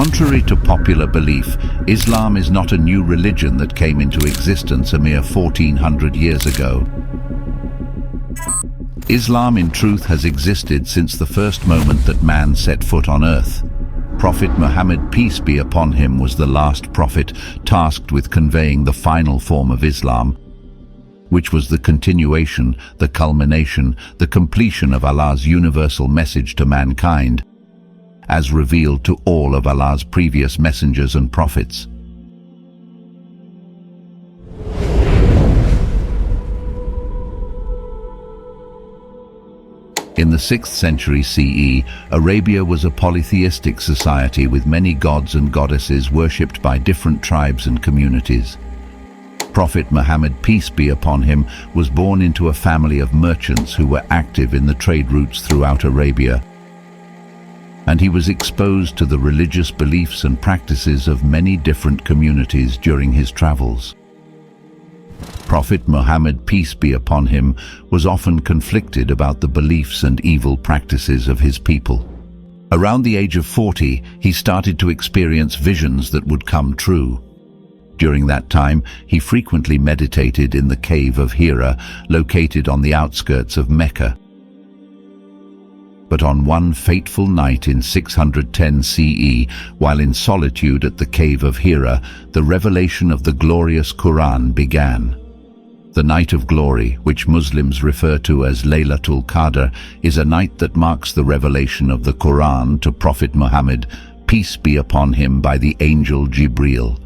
Contrary to popular belief, Islam is not a new religion that came into existence a mere 1400 years ago. Islam in truth has existed since the first moment that man set foot on earth. Prophet Muhammad, peace be upon him, was the last prophet tasked with conveying the final form of Islam, which was the continuation, the culmination, the completion of Allah's universal message to mankind, as revealed to all of Allah's previous messengers and prophets. In the 6th century CE, Arabia was a polytheistic society with many gods and goddesses worshipped by different tribes and communities. Prophet Muhammad, peace be upon him, was born into a family of merchants who were active in the trade routes throughout Arabia, and he was exposed to the religious beliefs and practices of many different communities during his travels. Prophet Muhammad, peace be upon him, was often conflicted about the beliefs and evil practices of his people. Around the age of 40, he started to experience visions that would come true. During that time, he frequently meditated in the cave of Hira, located on the outskirts of Mecca. But on one fateful night in 610 CE, while in solitude at the cave of Hira, the revelation of the glorious Quran began. The Night of Glory, which Muslims refer to as Laylatul-Qadr, is a night that marks the revelation of the Quran to Prophet Muhammad, peace be upon him, by the angel Jibreel.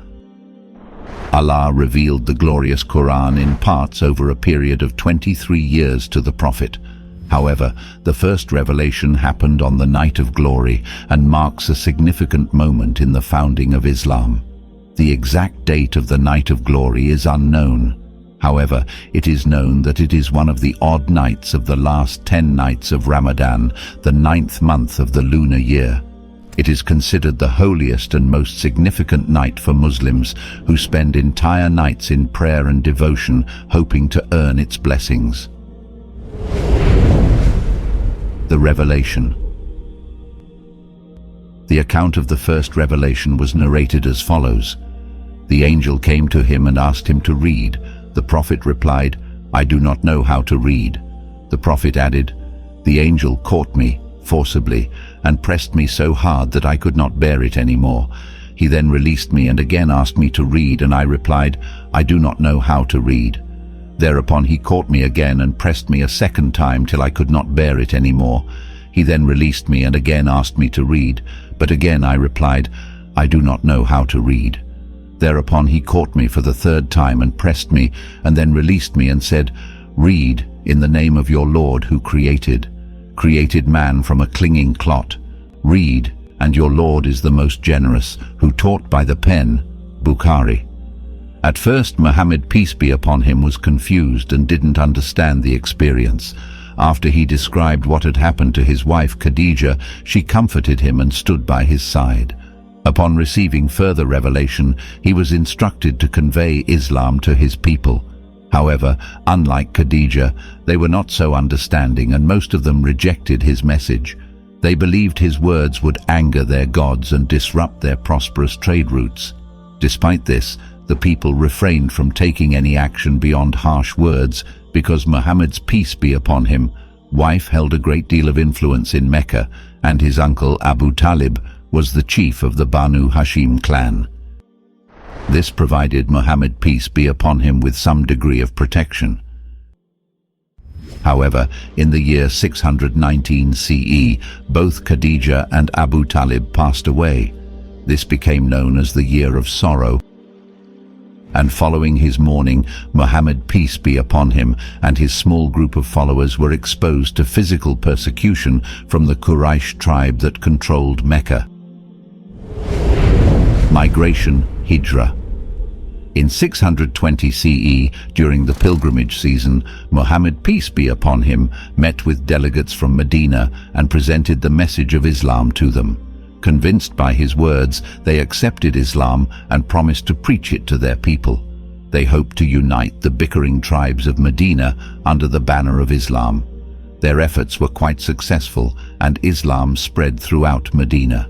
Allah revealed the glorious Quran in parts over a period of 23 years to the Prophet. However, the first revelation happened on the Night of Glory and marks a significant moment in the founding of Islam. The exact date of the Night of Glory is unknown. However, it is known that it is one of the odd nights of the last 10 nights of Ramadan, the 9th month of the lunar year. It is considered the holiest and most significant night for Muslims, who spend entire nights in prayer and devotion, hoping to earn its blessings. The revelation. The account of the first revelation was narrated as follows. The angel came to him and asked him to read. The Prophet replied, I do not know how to read. The Prophet added, the angel caught me forcibly and pressed me so hard that I could not bear it anymore. He then released me and again asked me to read, and I replied, I do not know how to read. Thereupon he caught me again and pressed me a second time till I could not bear it anymore. He then released me and again asked me to read, but again I replied, I do not know how to read. Thereupon he caught me for the third time and pressed me, and then released me and said, read in the name of your Lord who created man from a clinging clot. Read, and your Lord is the most generous, who taught by the pen. Bukhari. At first, Muhammad, peace be upon him, was confused and didn't understand the experience. After he described what had happened to his wife Khadija, she comforted him and stood by his side. Upon receiving further revelation, he was instructed to convey Islam to his people. However, unlike Khadija, they were not so understanding, and most of them rejected his message. They believed his words would anger their gods and disrupt their prosperous trade routes. Despite this, the people refrained from taking any action beyond harsh words because Muhammad's, peace be upon him, wife held a great deal of influence in Mecca, and his uncle Abu Talib was the chief of the Banu Hashim clan. This provided Muhammad, peace be upon him, with some degree of protection. However, in the year 619 CE, both Khadija and Abu Talib passed away. This became known as the Year of Sorrow. And following his mourning, Muhammad, peace be upon him, and his small group of followers were exposed to physical persecution from the Quraysh tribe that controlled Mecca. Migration, Hijra. In 620 CE, during the pilgrimage season, Muhammad, peace be upon him, met with delegates from Medina and presented the message of Islam to them. Convinced by his words, they accepted Islam and promised to preach it to their people. They hoped to unite the bickering tribes of Medina under the banner of Islam. Their efforts were quite successful, and Islam spread throughout Medina.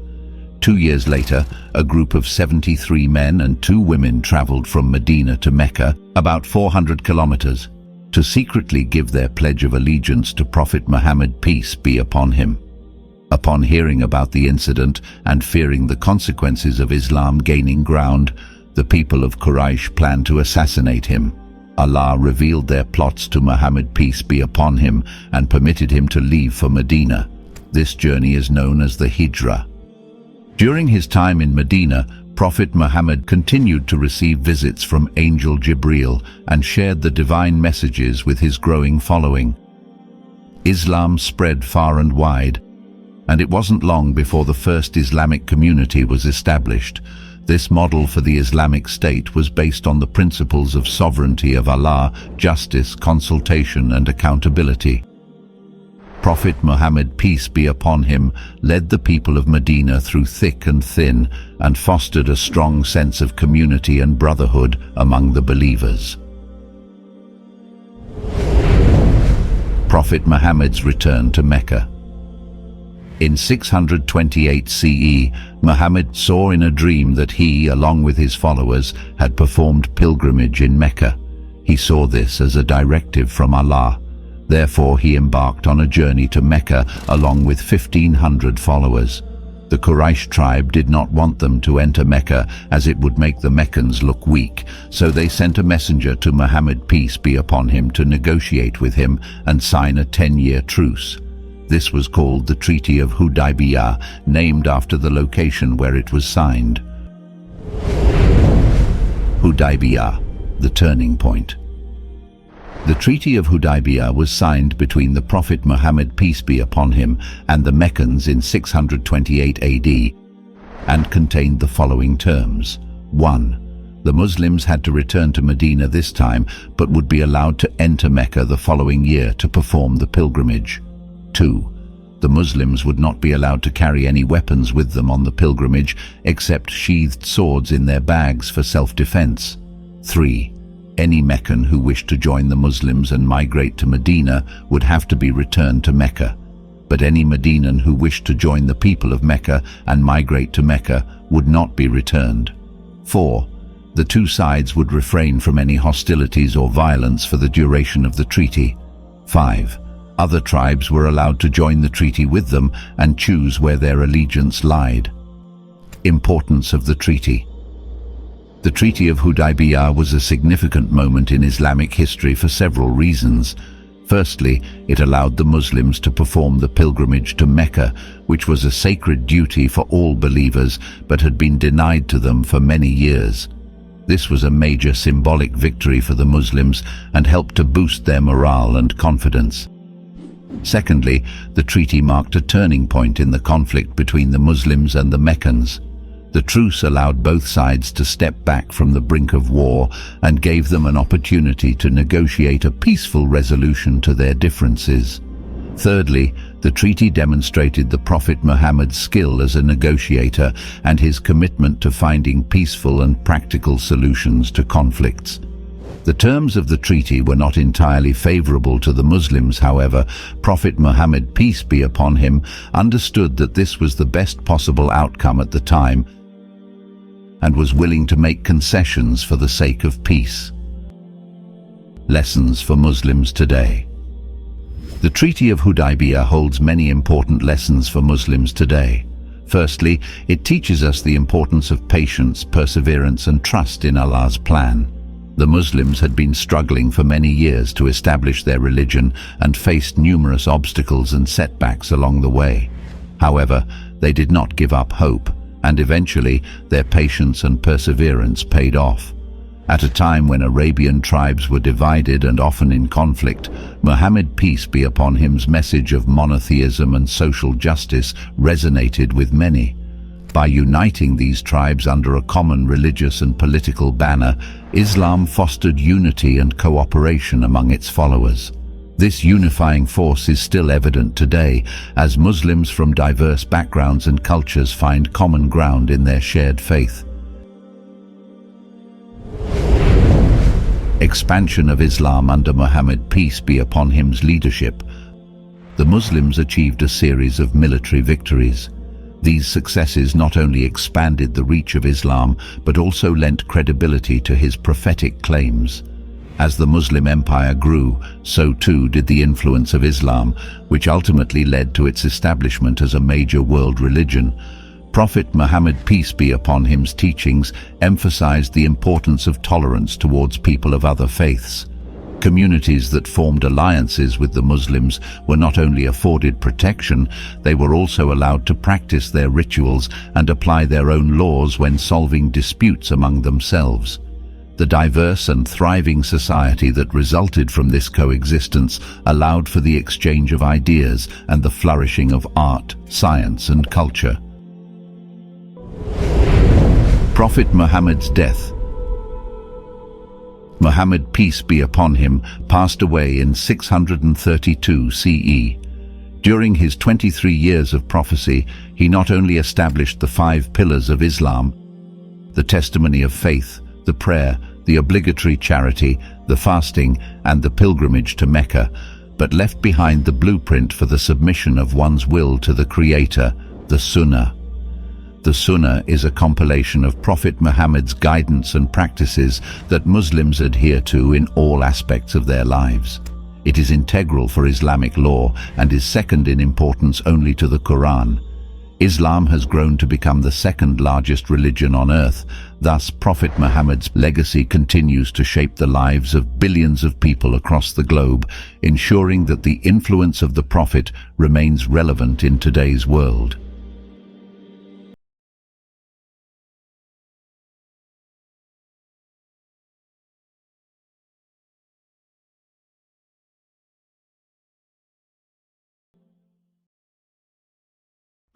2 years later, a group of 73 men and 2 women traveled from Medina to Mecca, about 400 kilometers, to secretly give their pledge of allegiance to Prophet Muhammad, peace be upon him. Upon hearing about the incident and fearing the consequences of Islam gaining ground, the people of Quraysh planned to assassinate him. Allah revealed their plots to Muhammad, peace be upon him, and permitted him to leave for Medina. This journey is known as the Hijra. During his time in Medina, Prophet Muhammad continued to receive visits from Angel Jibreel and shared the divine messages with his growing following. Islam spread far and wide, and it wasn't long before the first Islamic community was established. This model for the Islamic State was based on the principles of sovereignty of Allah, justice, consultation, and accountability. Prophet Muhammad, peace be upon him, led the people of Medina through thick and thin and fostered a strong sense of community and brotherhood among the believers. Prophet Muhammad's return to Mecca. In 628 CE, Muhammad saw in a dream that he, along with his followers, had performed pilgrimage in Mecca. He saw this as a directive from Allah. Therefore, he embarked on a journey to Mecca along with 1,500 followers. The Quraysh tribe did not want them to enter Mecca as it would make the Meccans look weak, so they sent a messenger to Muhammad, peace be upon him, to negotiate with him and sign a 10-year truce. This was called the Treaty of Hudaybiyyah, named after the location where it was signed. Hudaybiyyah, the turning point. The Treaty of Hudaybiyyah was signed between the Prophet Muhammad, peace be upon him, and the Meccans in 628 AD and contained the following terms. 1. The Muslims had to return to Medina this time, but would be allowed to enter Mecca the following year to perform the pilgrimage. 2. The Muslims would not be allowed to carry any weapons with them on the pilgrimage except sheathed swords in their bags for self-defense. 3. Any Meccan who wished to join the Muslims and migrate to Medina would have to be returned to Mecca, but any Medinan who wished to join the people of Mecca and migrate to Mecca would not be returned. 4. The 2 sides would refrain from any hostilities or violence for the duration of the treaty. 5. Other tribes were allowed to join the treaty with them and choose where their allegiance lied. Importance of the treaty. The Treaty of Hudaybiyyah was a significant moment in Islamic history for several reasons. Firstly, it allowed the Muslims to perform the pilgrimage to Mecca, which was a sacred duty for all believers but had been denied to them for many years. This was a major symbolic victory for the Muslims and helped to boost their morale and confidence. Secondly, the treaty marked a turning point in the conflict between the Muslims and the Meccans. The truce allowed both sides to step back from the brink of war and gave them an opportunity to negotiate a peaceful resolution to their differences. Thirdly, the treaty demonstrated the Prophet Muhammad's skill as a negotiator and his commitment to finding peaceful and practical solutions to conflicts. The terms of the treaty were not entirely favorable to the Muslims, however. Prophet Muhammad, peace be upon him, understood that this was the best possible outcome at the time and was willing to make concessions for the sake of peace. Lessons for Muslims today. The Treaty of Hudaybiyyah holds many important lessons for Muslims today. Firstly, it teaches us the importance of patience, perseverance, and trust in Allah's plan. The Muslims had been struggling for many years to establish their religion and faced numerous obstacles and setbacks along the way. However, they did not give up hope, and eventually their patience and perseverance paid off. At a time when Arabian tribes were divided and often in conflict, Muhammad, peace be upon him's message of monotheism and social justice resonated with many. By uniting these tribes under a common religious and political banner, Islam fostered unity and cooperation among its followers. This unifying force is still evident today, as Muslims from diverse backgrounds and cultures find common ground in their shared faith. Expansion of Islam under Muhammad, peace be upon him's leadership. The Muslims achieved a series of military victories. These successes not only expanded the reach of Islam, but also lent credibility to his prophetic claims. As the Muslim empire grew, so too did the influence of Islam, which ultimately led to its establishment as a major world religion. Prophet Muhammad, peace be upon him's teachings emphasized the importance of tolerance towards people of other faiths. Communities that formed alliances with the Muslims were not only afforded protection, they were also allowed to practice their rituals and apply their own laws when solving disputes among themselves. The diverse and thriving society that resulted from this coexistence allowed for the exchange of ideas and the flourishing of art, science, and culture. Prophet Muhammad's death. Muhammad, peace be upon him, passed away in 632 CE. During his 23 years of prophecy, he not only established the 5 pillars of Islam, the testimony of faith, the prayer, the obligatory charity, the fasting, and the pilgrimage to Mecca, but left behind the blueprint for the submission of one's will to the Creator, the Sunnah. The Sunnah is a compilation of Prophet Muhammad's guidance and practices that Muslims adhere to in all aspects of their lives. It is integral for Islamic law and is second in importance only to the Quran. Islam has grown to become the second largest religion on earth. Thus, Prophet Muhammad's legacy continues to shape the lives of billions of people across the globe, ensuring that the influence of the Prophet remains relevant in today's world.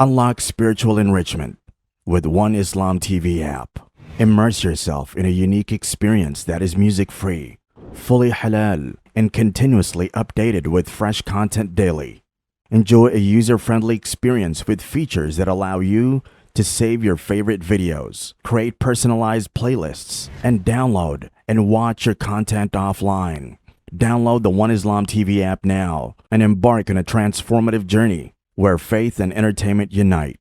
Unlock spiritual enrichment with One Islam TV app. Immerse yourself in a unique experience that is music-free, fully halal, and continuously updated with fresh content daily. Enjoy a user-friendly experience with features that allow you to save your favorite videos, create personalized playlists, and download and watch your content offline. Download the One Islam TV app now and embark on a transformative journey where faith and entertainment unite.